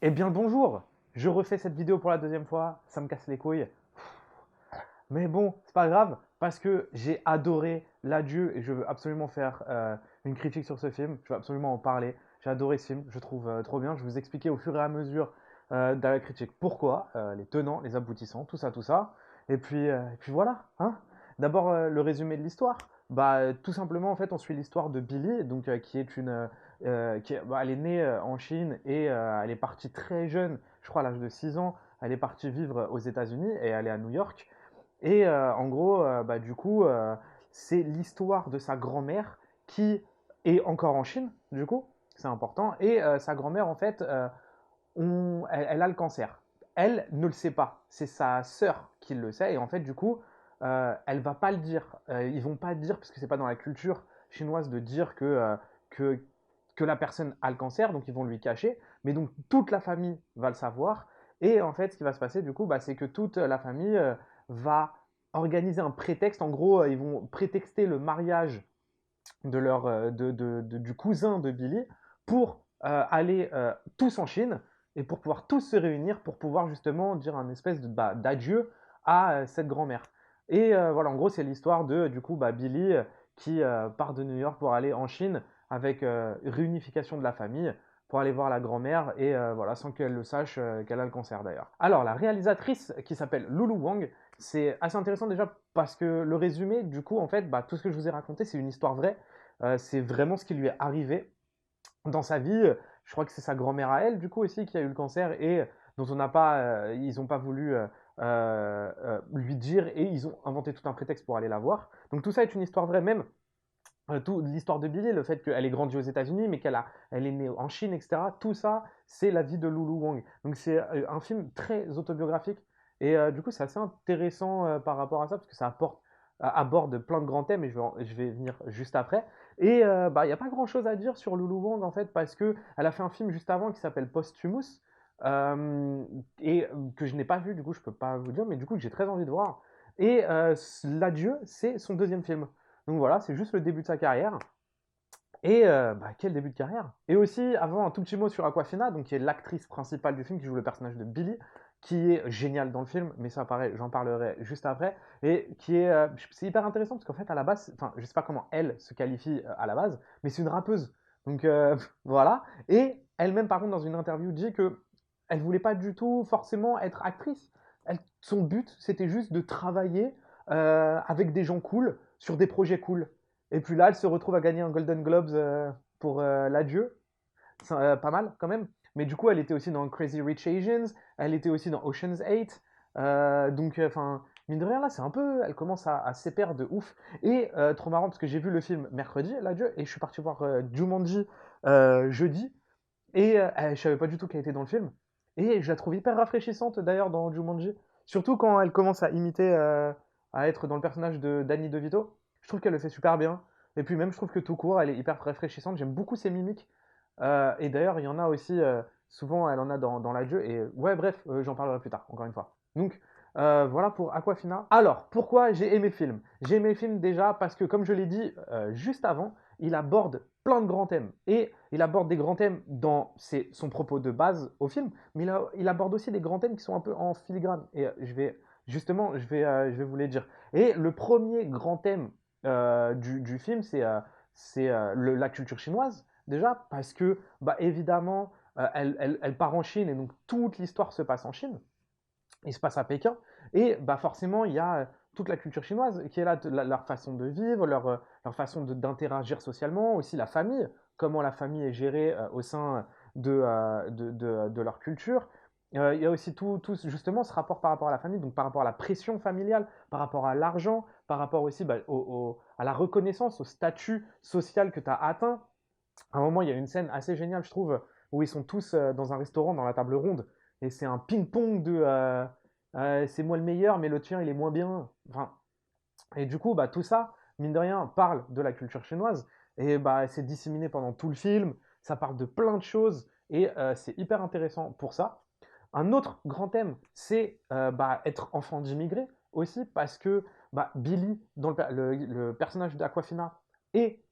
Eh bien le bonjour, je refais cette vidéo pour la deuxième fois, ça me casse les couilles. Mais bon, c'est pas grave, parce que j'ai adoré L'Adieu et je veux absolument faire une critique sur ce film, je veux absolument en parler. J'ai adoré ce film, je trouve trop bien. Je vais vous expliquer au fur et à mesure de la critique pourquoi, les tenants, les aboutissants, tout ça, tout ça. Et puis voilà, hein. D'abord, le résumé de l'histoire. Tout simplement, en fait, on suit l'histoire de Billy, donc, qui est elle est née en Chine et elle est partie très jeune, je crois à l'âge de 6 ans, elle est partie vivre aux États-Unis et elle est à New York. Et en gros, du coup, c'est l'histoire de sa grand-mère qui est encore en Chine, du coup, c'est important. Et sa grand-mère, en fait, elle a le cancer. Elle ne le sait pas. C'est sa sœur qui le sait. Et en fait, du coup, elle va pas le dire. Ils vont pas le dire parce que c'est pas dans la culture chinoise de dire que, que la personne a le cancer, donc ils vont lui cacher. Mais donc toute la famille va le savoir. Et en fait, ce qui va se passer, du coup, c'est que toute la famille va organiser un prétexte. En gros, ils vont prétexter le mariage du cousin de Billy pour aller tous en Chine et pour pouvoir tous se réunir pour pouvoir justement dire un espèce d'adieu à cette grand-mère. Et voilà, en gros, c'est l'histoire de du coup Billy qui part de New York pour aller en Chine avec réunification de la famille pour aller voir la grand-mère et voilà, sans qu'elle le sache qu'elle a le cancer d'ailleurs. Alors, la réalisatrice qui s'appelle Lulu Wang, c'est assez intéressant déjà parce que le résumé, du coup, en fait, tout ce que je vous ai raconté, c'est une histoire vraie. C'est vraiment ce qui lui est arrivé dans sa vie. Je crois que c'est sa grand-mère à elle, du coup, aussi, qui a eu le cancer et dont on n'a pas, ils n'ont pas voulu lui dire et ils ont inventé tout un prétexte pour aller la voir. Donc tout ça est une histoire vraie, même tout l'histoire de Billy, le fait qu'elle ait grandi aux États-Unis, mais elle est née en Chine, etc. Tout ça, c'est la vie de Lulu Wang. Donc c'est un film très autobiographique et du coup c'est assez intéressant par rapport à ça parce que ça aborde plein de grands thèmes et je vais venir juste après. Et il n'y a pas grand-chose à dire sur Lulu Wang en fait parce que elle a fait un film juste avant qui s'appelle Posthumous euh, et que je n'ai pas vu, du coup je peux pas vous dire, mais du coup que j'ai très envie de voir. Et L'Adieu, c'est son deuxième film. Donc voilà, c'est juste le début de sa carrière. Et quel début de carrière. Et aussi, avant, un tout petit mot sur Aquafina, donc qui est l'actrice principale du film, qui joue le personnage de Billy, qui est génial dans le film, mais ça pareil, j'en parlerai juste après, et qui est, c'est hyper intéressant parce qu'en fait, à la base, enfin, je sais pas comment elle se qualifie à la base, mais c'est une rappeuse. Donc voilà. Et elle-même, par contre, dans une interview, dit que elle voulait pas du tout forcément être actrice. Son but, c'était juste de travailler avec des gens cool sur des projets cool. Et puis là, elle se retrouve à gagner un Golden Globes pour L'Adieu. C'est pas mal quand même. Mais du coup, elle était aussi dans Crazy Rich Asians, elle était aussi dans Ocean's 8. Enfin, mine de rien, là, c'est un peu. Elle commence à s'éperdre de ouf. Et trop marrant, parce que j'ai vu le film mercredi, L'Adieu, et je suis parti voir Jumanji jeudi. Et je savais pas du tout qu'elle était dans le film. Et je la trouve hyper rafraîchissante d'ailleurs dans Jumanji. Surtout quand elle commence à imiter, à être dans le personnage de Danny DeVito. Je trouve qu'elle le fait super bien. Et puis même, je trouve que tout court, elle est hyper rafraîchissante. J'aime beaucoup ses mimiques. Et d'ailleurs, il y en a aussi, souvent, elle en a dans la jeu. Et ouais, bref, j'en parlerai plus tard, encore une fois. Donc, voilà pour Aquafina. Alors, pourquoi j'ai aimé le film? J'ai aimé le film déjà parce que, comme je l'ai dit juste avant, il aborde plein de grands thèmes. Et il aborde des grands thèmes dans son propos de base au film, mais il aborde aussi des grands thèmes qui sont un peu en filigrane. Et justement, je vais vous les dire. Et le premier grand thème du film, c'est la culture chinoise, déjà, parce que, évidemment, elle part en Chine, et donc toute l'histoire se passe en Chine, il se passe à Pékin, et forcément, il y a toute la culture chinoise qui est là, leur façon de vivre, leur façon d'interagir socialement, aussi la famille, comment la famille est gérée au sein de leur culture. Il y a aussi justement ce rapport par rapport à la famille, donc par rapport à la pression familiale, par rapport à l'argent, par rapport aussi à la reconnaissance, au statut social que tu as atteint. À un moment, il y a une scène assez géniale, je trouve, où ils sont tous dans un restaurant, dans la table ronde, et c'est un ping-pong de c'est moi le meilleur, mais le tien, il est moins bien. Enfin, et du coup, tout ça, mine de rien, parle de la culture chinoise, et c'est disséminé pendant tout le film, ça parle de plein de choses, et c'est hyper intéressant pour ça. Un autre grand thème, c'est être enfant d'immigré aussi, parce que Billy, dans le personnage d'Aquafina, est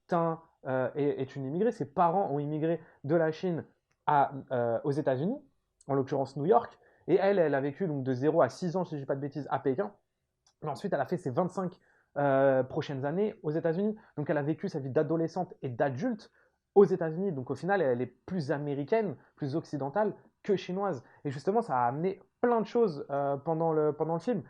une immigrée. Ses parents ont immigré de la Chine aux États-Unis. en l'occurrence New York, et elle a vécu donc de 0 à 6 ans, si je ne dis pas de bêtises, à Pékin. Mais ensuite, elle a fait ses 25 prochaines années aux États-Unis. Donc, elle a vécu sa vie d'adolescente et d'adulte aux États-Unis. Donc, au final, elle est plus américaine, plus occidentale que chinoise. Et justement, ça a amené plein de choses pendant le film.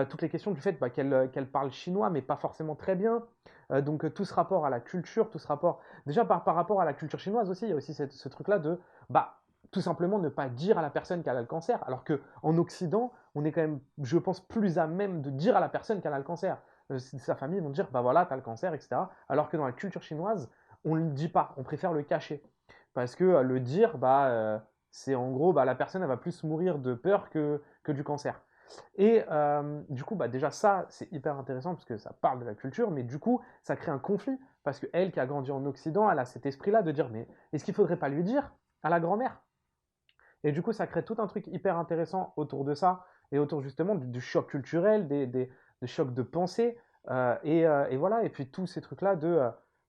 Toutes les questions du fait qu'elle parle chinois, mais pas forcément très bien. Donc, tout ce rapport à la culture, tout ce rapport. Déjà, par rapport à la culture chinoise aussi, il y a aussi ce truc-là de. Bah, tout simplement ne pas dire à la personne qu'elle a le cancer. Alors qu'en Occident, on est quand même, je pense, plus à même de dire à la personne qu'elle a le cancer. Sa famille vont dire, bah voilà, t'as le cancer, etc. Alors que dans la culture chinoise, on ne le dit pas, on préfère le cacher. Parce que le dire, c'est en gros, la personne, elle va plus mourir de peur que du cancer. Et du coup, déjà ça, c'est hyper intéressant parce que ça parle de la culture, mais du coup, ça crée un conflit. Parce qu'elle, qui a grandi en Occident, elle a cet esprit-là de dire, mais est-ce qu'il ne faudrait pas lui dire à la grand-mère? Et du coup, ça crée tout un truc hyper intéressant autour de ça et autour justement du choc culturel, des chocs de pensée. Et voilà, et puis tous ces trucs-là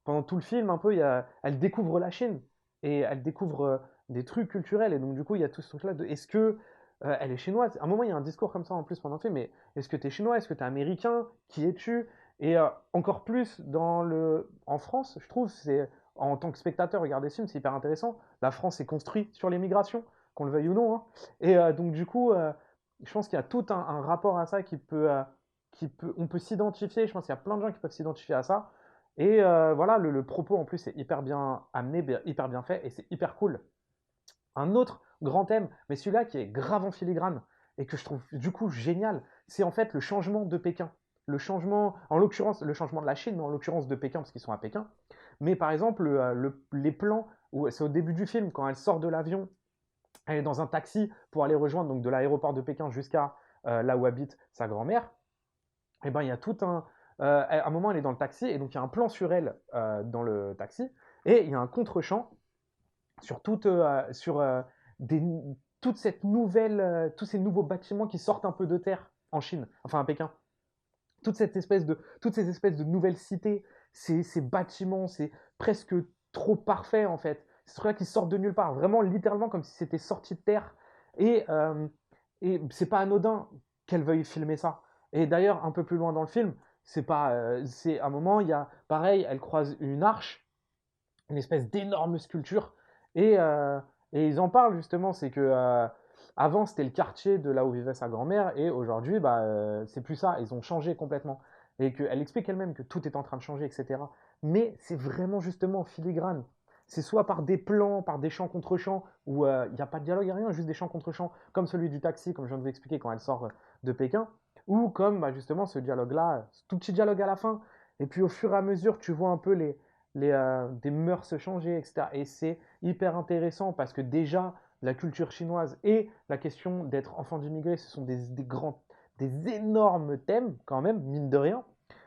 pendant tout le film, un peu, elle découvre la Chine et elle découvre des trucs culturels. Et donc, du coup, il y a tout ce truc-là de est-ce que elle est chinoise? À un moment, il y a un discours comme ça en plus pendant le film, mais est-ce que tu es chinois? Est-ce que tu es américain? Qui es-tu? Et encore plus en France, je trouve, en tant que spectateur, regarder ce film, c'est hyper intéressant. La France est construite sur l'immigration qu'on le veuille ou non, hein. Et donc du coup, je pense qu'il y a tout un rapport à ça on peut s'identifier. Je pense qu'il y a plein de gens qui peuvent s'identifier à ça. Et voilà, le propos en plus est hyper bien amené, hyper bien fait, et c'est hyper cool. Un autre grand thème, mais celui-là qui est grave en filigrane et que je trouve du coup génial, c'est en fait le changement de Pékin. Le changement, en l'occurrence, le changement de la Chine, mais en l'occurrence de Pékin, parce qu'ils sont à Pékin. Mais par exemple, les plans, où c'est au début du film, quand elle sort de l'avion, elle est dans un taxi pour aller rejoindre donc, de l'aéroport de Pékin jusqu'à là où habite sa grand-mère. Et ben il y a tout à un moment, elle est dans le taxi et donc il y a un plan sur elle dans le taxi et il y a un contre-champ sur des, toute cette nouvelle, tous ces nouveaux bâtiments qui sortent un peu de terre en Chine, enfin à Pékin. Toutes ces espèces de nouvelles cités, ces bâtiments, c'est presque trop parfait en fait. Ces trucs-là qui sortent de nulle part, vraiment littéralement comme si c'était sorti de terre. Et, euh, et c'est pas anodin qu'elle veuille filmer ça. Et d'ailleurs, un peu plus loin dans le film, c'est un moment, il y a pareil, elle croise une arche, une espèce d'énorme sculpture, et, euh, et ils en parlent justement, c'est que avant c'était le quartier de là où vivait sa grand-mère, et aujourd'hui c'est plus ça, ils ont changé complètement. Et qu'elle explique elle-même que tout est en train de changer, etc. Mais c'est vraiment justement en filigrane. C'est soit par des plans, par des chants contre chants, où il n'y a pas de dialogue, il n'y a rien, juste des chants contre chants, comme celui du taxi, comme je viens de vous expliquer quand elle sort de Pékin, ou comme justement ce dialogue-là, ce tout petit dialogue à la fin. Et puis au fur et à mesure, tu vois un peu des mœurs changer, etc. Et c'est hyper intéressant parce que déjà, la culture chinoise et la question d'être enfant d'immigrés, ce sont des énormes thèmes quand même, mine de rien.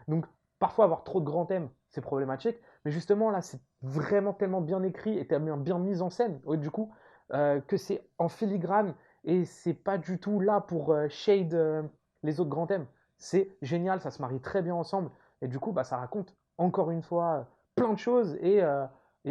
Donc parfois avoir trop de grands thèmes, c'est problématique. Mais justement là, c'est vraiment tellement bien écrit et tellement bien mis en scène, du coup, que c'est en filigrane et c'est pas du tout là pour shade les autres grands thèmes. C'est génial, ça se marie très bien ensemble. Et du coup, ça raconte encore une fois plein de choses et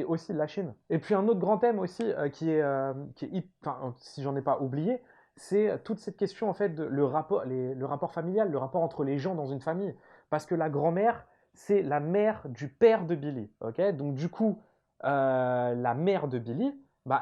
aussi la Chine. Et puis un autre grand thème aussi enfin, si j'en ai pas oublié, c'est toute cette question en fait le rapport familial, le rapport entre les gens dans une famille. Parce que la grand-mère, c'est la mère du père de Billy. Ok, donc du coup, la mère de Billy,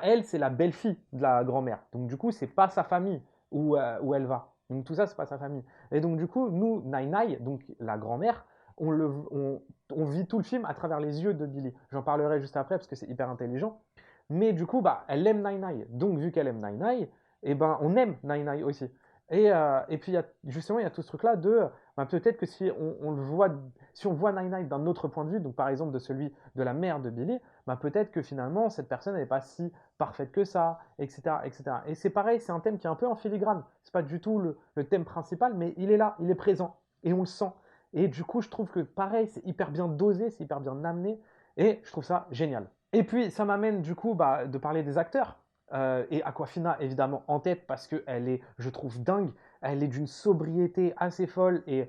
elle, c'est la belle-fille de la grand-mère. Donc du coup, c'est pas sa famille où elle va. Donc tout ça, c'est pas sa famille. Et donc du coup, nous, Nai Nai, donc la grand-mère, on vit tout le film à travers les yeux de Billy. J'en parlerai juste après parce que c'est hyper intelligent. Mais du coup, elle aime Nai Nai. Donc, vu qu'elle aime Nai Nai, on aime Nai Nai aussi. Et puis, justement, il y a tout ce truc-là peut-être que si on voit Nai Nai d'un autre point de vue, donc par exemple de celui de la mère de Billy, peut-être que finalement, cette personne n'est pas si parfaite que ça, etc. etc. Et c'est pareil, c'est un thème qui est un peu en filigrane. C'est pas du tout le thème principal, mais il est là, il est présent. Et on le sent. Et du coup, je trouve que pareil, c'est hyper bien dosé, c'est hyper bien amené, et je trouve ça génial. Et puis, ça m'amène du coup de parler des acteurs. Et Aquafina, évidemment, en tête, parce qu'elle est, je trouve, dingue. Elle est d'une sobriété assez folle, et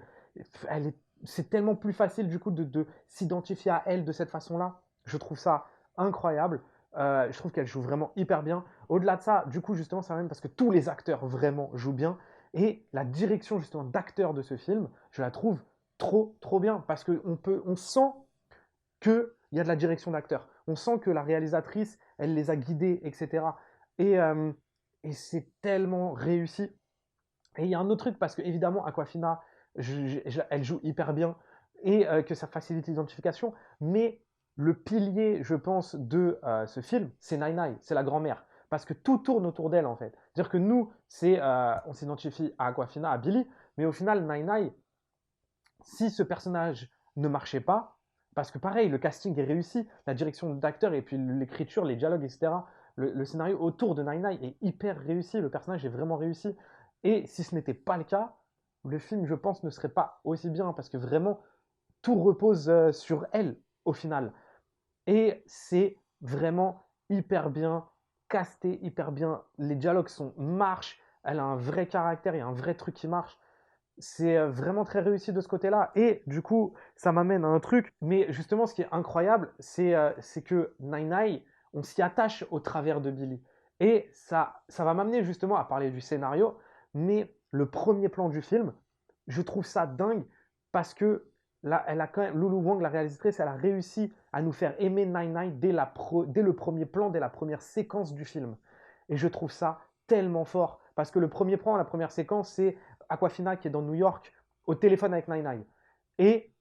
c'est tellement plus facile du coup de s'identifier à elle de cette façon-là. Je trouve ça incroyable. Je trouve qu'elle joue vraiment hyper bien. Au-delà de ça, du coup, justement, c'est même parce que tous les acteurs vraiment jouent bien. Et la direction, justement, d'acteurs de ce film, je la trouve trop, trop bien. Parce on sent qu'il y a de la direction d'acteurs. On sent que la réalisatrice, elle les a guidés, etc. Et, euh, et c'est tellement réussi. Et il y a un autre truc, parce que évidemment, Aquafina, elle joue hyper bien et que ça facilite l'identification. Mais le pilier, je pense, de ce film, c'est Nai Nai, c'est la grand-mère. Parce que tout tourne autour d'elle, en fait. C'est-à-dire que nous, on s'identifie à Aquafina, à Billy, mais au final, Nai Nai, si ce personnage ne marchait pas, parce que pareil, le casting est réussi, la direction d'acteur et puis l'écriture, les dialogues, etc., le scénario autour de Nai Nai est hyper réussi, le personnage est vraiment réussi. Et si ce n'était pas le cas, le film, je pense, ne serait pas aussi bien, parce que vraiment, tout repose sur elle, au final. Et c'est vraiment hyper bien casté, hyper bien. Les dialogues marchent, elle a un vrai caractère, il y a un vrai truc qui marche. C'est vraiment très réussi de ce côté-là. Et du coup, ça m'amène à un truc. Mais justement, ce qui est incroyable, c'est que Nai Nai, on s'y attache au travers de Billy. Et ça va m'amener justement à parler du scénario. Mais le premier plan du film, je trouve ça dingue parce que là, elle a quand même, Lulu Wang, la réalisatrice, elle a réussi à nous faire aimer Nai Nai dès le premier plan, dès la première séquence du film. Et je trouve ça tellement fort. Parce que le premier plan, la première séquence, c'est Aquafina qui est dans New York au téléphone avec Nai Nai. Et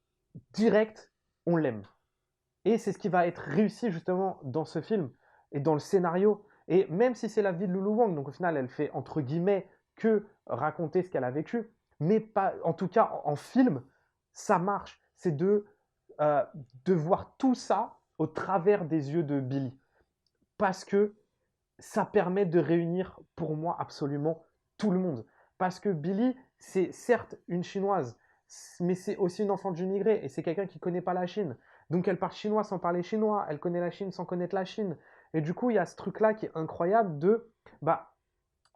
direct, on l'aime. Et c'est ce qui va être réussi justement dans ce film et dans le scénario. Et même si c'est la vie de Lulu Wang, donc au final, elle fait entre guillemets que raconter ce qu'elle a vécu, mais pas, en tout cas en film, ça marche. C'est euh, de voir tout ça au travers des yeux de Billy. Parce que ça permet de réunir pour moi absolument tout le monde. Parce que Billy, c'est certes une chinoise, mais c'est aussi une enfant d'immigré et c'est quelqu'un qui ne connaît pas la Chine. Donc elle parle chinois sans parler chinois, elle connaît la Chine sans connaître la Chine. Et du coup, il y a ce truc-là qui est incroyable bah,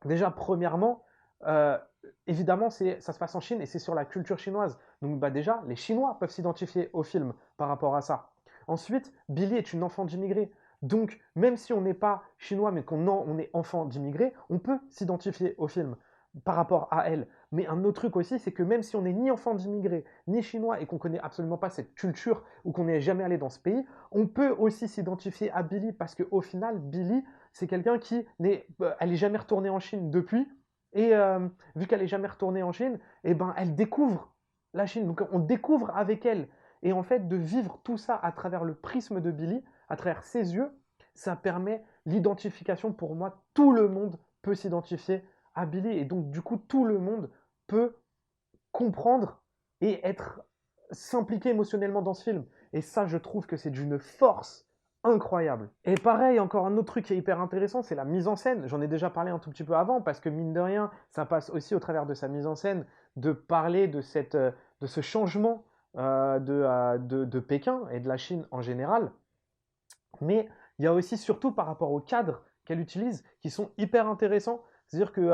déjà, premièrement, euh, évidemment, ça se passe en Chine et c'est sur la culture chinoise. Donc bah, déjà, les Chinois peuvent s'identifier au film par rapport à ça. Ensuite, Billy est une enfant d'immigré. Donc, même si on n'est pas chinois, mais on est enfant d'immigré, on peut s'identifier au film par rapport à elle. Mais un autre truc aussi, c'est que même si on n'est ni enfant d'immigré, ni chinois, et qu'on connaît absolument pas cette culture, ou qu'on n'est jamais allé dans ce pays, on peut aussi s'identifier à Billy, parce qu'au final, Billy, c'est quelqu'un qui elle est jamais retournée en Chine depuis. Et vu qu'elle est jamais retournée en Chine, et ben, elle découvre la Chine. Donc on découvre avec elle. Et en fait, de vivre tout ça à travers le prisme de Billy, à travers ses yeux, ça permet l'identification pour moi. Tout le monde peut s'identifier à Billy. Et donc, du coup, tout le monde peut comprendre et s'impliquer émotionnellement dans ce film. Et ça, je trouve que c'est d'une force incroyable. Et pareil, encore un autre truc qui est hyper intéressant, c'est la mise en scène. J'en ai déjà parlé un tout petit peu avant, parce que mine de rien, ça passe aussi au travers de sa mise en scène de parler de ce changement de Pékin et de la Chine en général. Mais il y a aussi surtout par rapport aux cadres qu'elle utilise qui sont hyper intéressants. C'est-à-dire que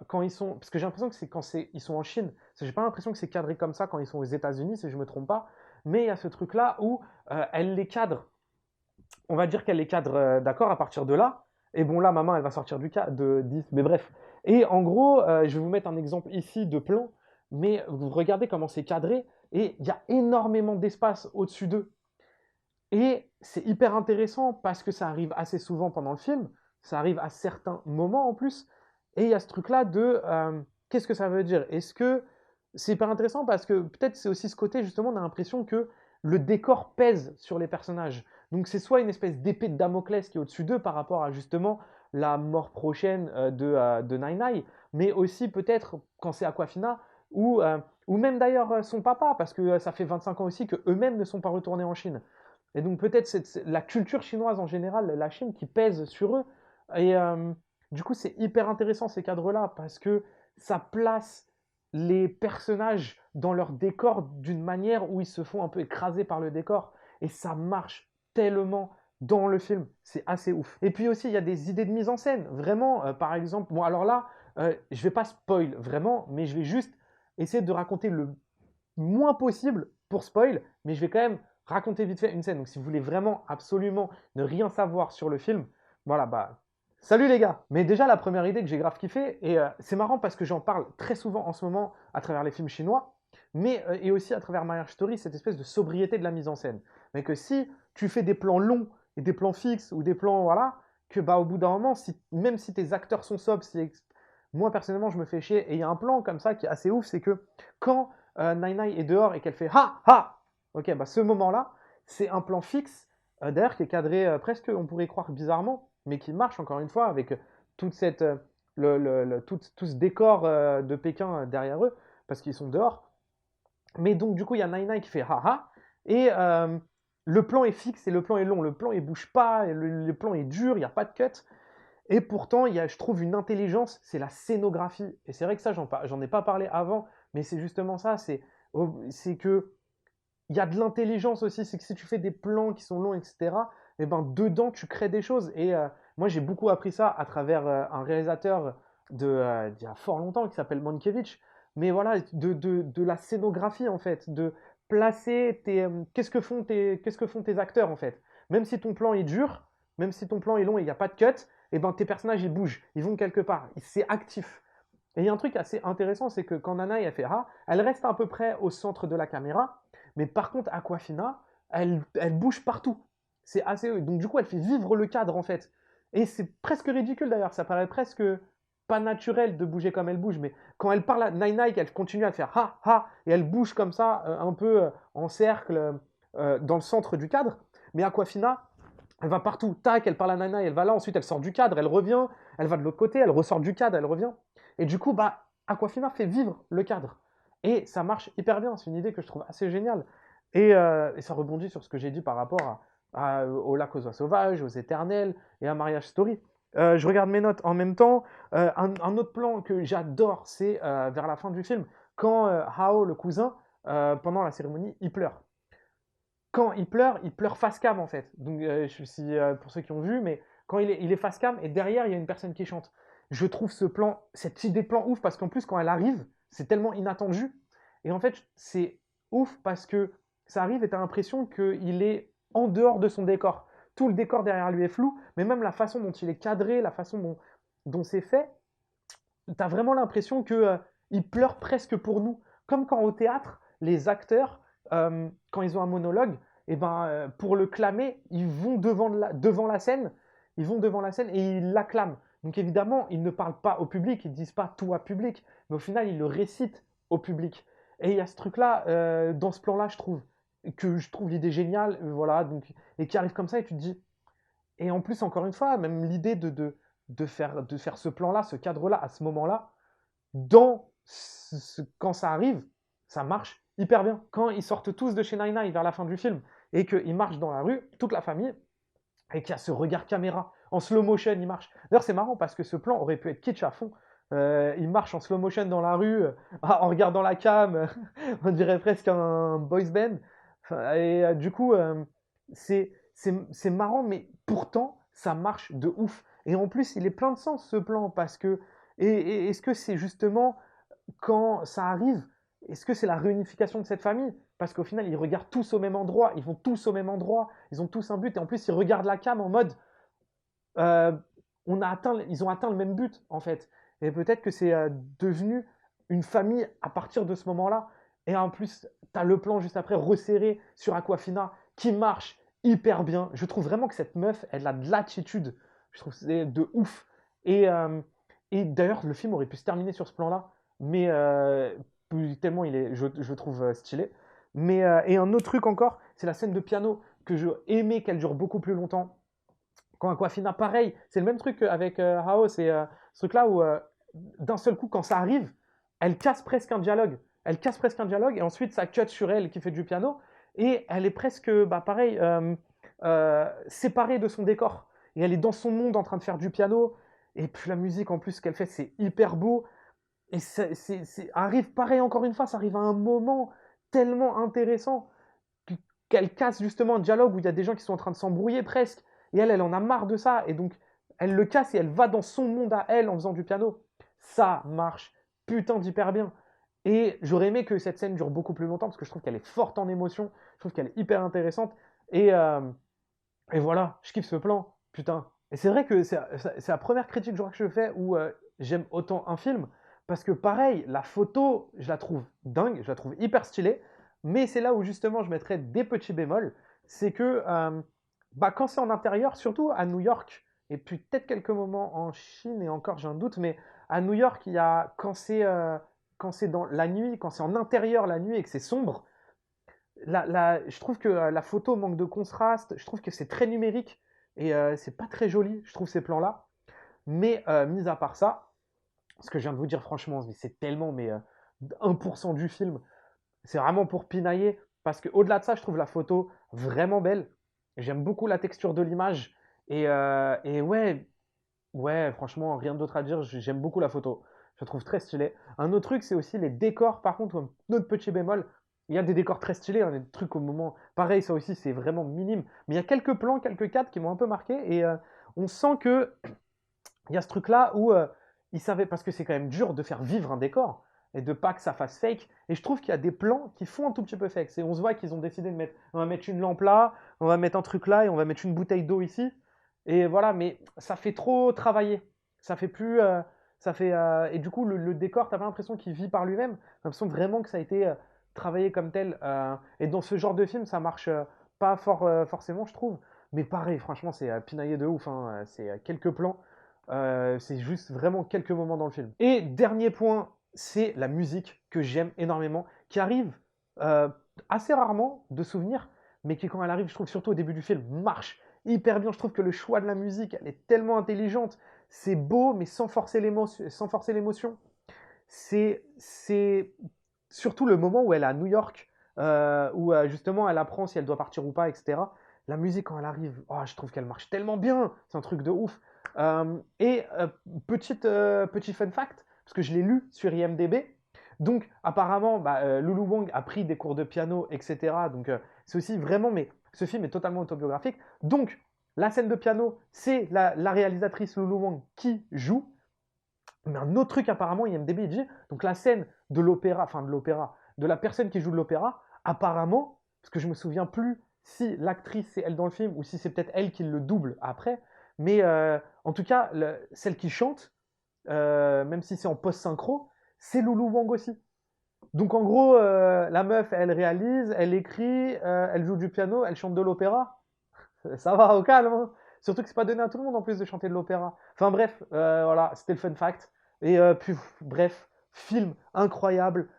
quand ils sont. Parce que j'ai l'impression que c'est quand ils sont en Chine. Parce que j'ai pas l'impression que c'est cadré comme ça quand ils sont aux États-Unis, si je me trompe pas. Mais il y a ce truc-là où elle les cadre. On va dire qu'elle les cadre, d'accord, à partir de là. Et bon, là, maman, elle va sortir du cadre de 10. Mais bref. Et en gros, je vais vous mettre un exemple ici de plan. Mais vous regardez comment c'est cadré. Et il y a énormément d'espace au-dessus d'eux. Et c'est hyper intéressant parce que ça arrive assez souvent pendant le film, ça arrive à certains moments en plus, et il y a ce truc-là de qu'est-ce que ça veut dire. Est-ce que c'est hyper intéressant parce que peut-être c'est aussi ce côté justement, on a l'impression que le décor pèse sur les personnages. Donc c'est soit une espèce d'épée de Damoclès qui est au-dessus d'eux par rapport à justement la mort prochaine de Nai Nai, mais aussi peut-être quand c'est Aquafina, ou même d'ailleurs son papa, parce que ça fait 25 ans aussi qu'eux-mêmes ne sont pas retournés en Chine. Et donc peut-être la culture chinoise en général, la Chine qui pèse sur eux. Et du coup, c'est hyper intéressant ces cadres-là parce que ça place les personnages dans leur décor d'une manière où ils se font un peu écraser par le décor. Et ça marche tellement dans le film. C'est assez ouf. Et puis aussi, il y a des idées de mise en scène. Vraiment, par exemple, bon alors là, je vais pas spoil vraiment, mais je vais juste essayer de raconter le moins possible pour spoil, mais je vais quand même raconter vite fait une scène. Donc si vous voulez vraiment absolument ne rien savoir sur le film, voilà, bah salut les gars. Mais déjà la première idée que j'ai grave kiffé, et c'est marrant parce que j'en parle très souvent en ce moment à travers les films chinois, mais et aussi à travers Marriage Story, cette espèce de sobriété de la mise en scène. Mais que si tu fais des plans longs et des plans fixes ou des plans, voilà, que bah au bout d'un moment, même si tes acteurs sont sobres, moi personnellement je me fais chier. Et il y a un plan comme ça qui est assez ouf, c'est que quand Nai Nai est dehors et qu'elle fait ha ha, ok, bah ce moment-là, c'est un plan fixe, d'ailleurs qui est cadré presque, on pourrait croire bizarrement, mais qui marche encore une fois avec toute cette, tout ce décor de Pékin derrière eux, parce qu'ils sont dehors. Mais donc, du coup, il y a Nai Nai qui fait haha. Et le plan est fixe et le plan est long. Le plan, il bouge pas. Et le plan est dur. Il n'y a pas de cut. Et pourtant, il y a, je trouve, une intelligence. C'est la scénographie. Et c'est vrai que ça, j'en ai pas parlé avant. Mais c'est justement ça. C'est que il y a de l'intelligence aussi. C'est que si tu fais des plans qui sont longs, etc., et ben, dedans, tu crées des choses. Et moi, j'ai beaucoup appris ça à travers un réalisateur d'il y a fort longtemps qui s'appelle Mankiewicz. Mais voilà, de la scénographie, en fait, de placer qu'est-ce que font tes acteurs, en fait. Même si ton plan est dur, même si ton plan est long et il n'y a pas de cut, et ben, tes personnages, ils bougent, ils vont quelque part, c'est actif. Et il y a un truc assez intéressant, c'est que quand Nana elle fait ah, elle reste à peu près au centre de la caméra, mais par contre, Aquafina, elle bouge partout. C'est assez. Donc, du coup, elle fait vivre le cadre, en fait. Et c'est presque ridicule d'ailleurs, ça paraît presque pas naturel de bouger comme elle bouge, mais quand elle parle à Nai qu'elle continue à faire ha ha, et elle bouge comme ça, un peu en cercle, dans le centre du cadre, mais Aquafina, elle va partout, tac, elle parle à Nai, elle va là, ensuite elle sort du cadre, elle revient, elle va de l'autre côté, elle ressort du cadre, elle revient. Et du coup, bah, Aquafina fait vivre le cadre. Et ça marche hyper bien, c'est une idée que je trouve assez géniale. Et ça rebondit sur ce que j'ai dit par rapport au lac aux oies sauvages, aux éternels et à Mariage Story. Je regarde mes notes en même temps. Un autre plan que j'adore, c'est vers la fin du film, quand Hao, le cousin, pendant la cérémonie, il pleure. Quand il pleure face cam en fait. Donc, pour ceux qui ont vu, mais quand il est face cam et derrière, il y a une personne qui chante. Je trouve ce plan, cette idée de plan ouf parce qu'en plus, quand elle arrive, c'est tellement inattendu. Et en fait, c'est ouf parce que ça arrive et tu as l'impression qu'il est en dehors de son décor. Tout le décor derrière lui est flou, mais même la façon dont il est cadré, la façon dont c'est fait, tu as vraiment l'impression qu'il pleure presque pour nous. Comme quand au théâtre, les acteurs, quand ils ont un monologue, et ben, pour le clamer, ils vont devant la scène, ils vont devant la scène et ils l'acclament. Donc évidemment, ils ne parlent pas au public, ils ne disent pas tout à public, mais au final, ils le récitent au public. Et il y a ce truc-là, dans ce plan-là, je trouve l'idée géniale, voilà, donc, et qui arrive comme ça, et tu te dis, et en plus, encore une fois, même l'idée de faire ce plan-là, ce cadre-là, à ce moment-là, quand ça arrive, ça marche hyper bien. Quand ils sortent tous de chez Nai Nai vers la fin du film et qu'ils marchent dans la rue, toute la famille, et qu'il y a ce regard caméra, en slow motion, ils marchent. D'ailleurs, c'est marrant parce que ce plan aurait pu être kitsch à fond. Il marche en slow motion dans la rue, en regardant la cam, on dirait presque un boys band. Et du coup, c'est marrant, mais pourtant, ça marche de ouf. Et en plus, il est plein de sens ce plan parce que. Et est-ce que c'est justement quand ça arrive, est-ce que c'est la réunification de cette famille? Parce qu'au final, ils regardent tous au même endroit, ils vont tous au même endroit, ils ont tous un but, et en plus, ils regardent la cam en mode euh, ils ont atteint le même but, en fait. Et peut-être que c'est devenu une famille à partir de ce moment-là. Et en plus, tu as le plan juste après resserré sur Aquafina qui marche hyper bien. Je trouve vraiment que cette meuf, elle a de l'attitude. Je trouve que c'est de ouf. Et, euh, et d'ailleurs, le film aurait pu se terminer sur ce plan-là, mais tellement je trouve stylé. Et un autre truc encore, c'est la scène de piano que je aimais qu'elle dure beaucoup plus longtemps. Quand Aquafina, pareil, c'est le même truc avec Hao, c'est ce truc-là où d'un seul coup, quand ça arrive, elle casse presque un dialogue. Elle casse presque un dialogue et ensuite ça cut sur elle qui fait du piano et elle est presque, bah, pareil, séparée de son décor. Et elle est dans son monde en train de faire du piano. Et puis la musique en plus qu'elle fait, c'est hyper beau. Et arrive pareil encore une fois, ça arrive à un moment tellement intéressant qu'elle casse justement un dialogue où il y a des gens qui sont en train de s'embrouiller presque. Et elle en a marre de ça. Et donc, elle le casse et elle va dans son monde à elle en faisant du piano. Ça marche putain d'hyper bien. Et j'aurais aimé que cette scène dure beaucoup plus longtemps parce que je trouve qu'elle est forte en émotion, je trouve qu'elle est hyper intéressante. Et, euh, et voilà, je kiffe ce plan, putain. Et c'est vrai que c'est la première critique genre, que je fais où j'aime autant un film, parce que pareil, la photo, je la trouve dingue, je la trouve hyper stylée, mais c'est là où justement je mettrais des petits bémols, c'est que bah, quand c'est en intérieur, surtout à New York, et puis peut-être quelques moments en Chine, et encore j'ai un doute, mais à New York, il y a, quand c'est dans la nuit, quand c'est en intérieur la nuit et que c'est sombre, je trouve que la photo manque de contraste, je trouve que c'est très numérique et c'est pas très joli, je trouve ces plans-là. Mais mis à part ça, ce que je viens de vous dire franchement, c'est tellement mais 1% du film, c'est vraiment pour pinailler parce que au-delà de ça, je trouve la photo vraiment belle. J'aime beaucoup la texture de l'image et ouais, ouais, franchement, rien d'autre à dire, j'aime beaucoup la photo. Je la trouve très stylée. Un autre truc, c'est aussi les décors. Par contre, un autre petit bémol, il y a des décors très stylés, hein, des trucs au moment. Pareil, ça aussi, c'est vraiment minime. Mais il y a quelques plans, quelques cadres qui m'ont un peu marqué. Et on sent que il y a ce truc-là où ils savaient, parce que c'est quand même dur de faire vivre un décor et de pas que ça fasse fake. Et je trouve qu'il y a des plans qui font un tout petit peu fake. On se voit qu'ils ont décidé de mettre, on va mettre une lampe là, on va mettre un truc là et on va mettre une bouteille d'eau ici. Et voilà, mais ça fait trop travailler. Ça fait plus, ça fait, et du coup le décor, t'as pas l'impression qu'il vit par lui-même. T'as l'impression vraiment que ça a été travaillé comme tel. Et dans ce genre de film, ça marche pas forcément, je trouve. Mais pareil, franchement, c'est pinaillé de ouf, hein. C'est quelques plans. C'est juste vraiment quelques moments dans le film. Et dernier point, c'est la musique que j'aime énormément, qui arrive euh, assez rarement de souvenirs, mais qui quand elle arrive, je trouve surtout au début du film, marche hyper bien. Je trouve que le choix de la musique, elle est tellement intelligente. C'est beau, mais sans forcer l'émotion. Sans forcer l'émotion. C'est surtout le moment où elle est à New York, où justement elle apprend si elle doit partir ou pas, etc. La musique, quand elle arrive, oh, je trouve qu'elle marche tellement bien. C'est un truc de ouf. Et petit fun fact, parce que je l'ai lu sur IMDb. Donc, apparemment, bah, Lulu Wang a pris des cours de piano, etc. Donc, c'est aussi vraiment, mais ce film est totalement autobiographique. Donc, la scène de piano, c'est la réalisatrice Lulu Wang qui joue. Mais un autre truc, apparemment, IMDb dit, donc la scène de l'opéra, enfin de l'opéra, de la personne qui joue de l'opéra, apparemment, parce que je me souviens plus si l'actrice c'est elle dans le film ou si c'est peut-être elle qui le double après, mais en tout cas, celle qui chante, même si c'est en post-synchro, c'est Lulu Wang aussi. Donc en gros, la meuf, elle réalise, elle écrit, elle joue du piano, elle chante de l'opéra. Ça va au calme, hein. Surtout que c'est pas donné à tout le monde en plus de chanter de l'opéra. Enfin bref, voilà, c'était le fun fact. Et puis, bref, film incroyable.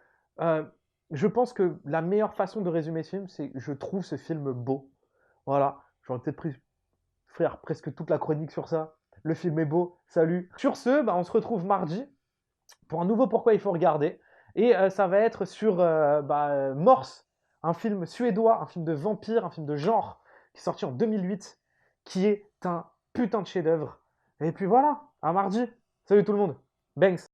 Euh, je pense que la meilleure façon de résumer ce film, c'est je trouve ce film beau. Voilà, j'aurais peut-être pris, frère, presque toute la chronique sur ça. Le film est beau, salut. Sur ce, bah, on se retrouve mardi pour un nouveau Pourquoi il faut regarder. Et ça va être sur Morse, un film suédois, un film de vampire, un film de genre, qui est sorti en 2008, qui est un putain de chef-d'œuvre. Et puis voilà, à mardi. Salut tout le monde. Banks.